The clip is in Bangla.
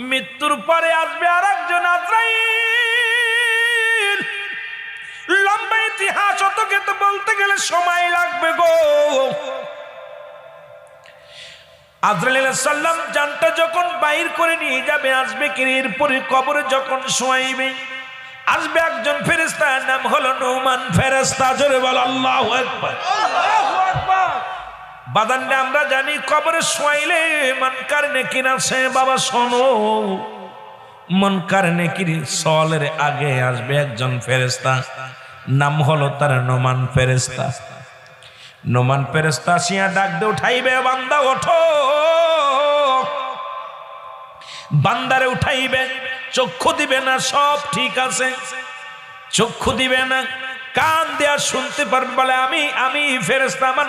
মৃত্যুর পরে আসবে আরেকজন আজরাইল। লম্বা ইতিহাস, অত কিন্তু বলতে গেলে সময় লাগবে গো। আজরাইল আলাইহিস সালাম জানটা যখন বাইর করে নিয়ে যাবে, আসবে কিরির পরে কবরে যখন শোয়াইবে, আসবে একজন ফেরেশতা, নাম হলো নুমান ফেরেশতা। জোরে বল আল্লাহু আকবার। আল্লাহু আকবার। বাদানটা আমরা জানি কবরে শোয়াইলে মনকার নেকির আছে। বাবা শোনো, মনকার নেকির সওয়ালের আগে আসবে একজন ফেরেশতা, নাম হলো তার নুমান ফেরেশতা। নুমান ফেরেশতা আসিয়া ডাক দিয়ে উঠাইবে, বান্দা ওঠো। বান্দারে উঠাইবে, চক্ষু দিবে না, সব ঠিক আছে, চক্ষু দিবে না, কান দেয়া শুনতে পারবে, বলে আমি ফেরেশতা, আমার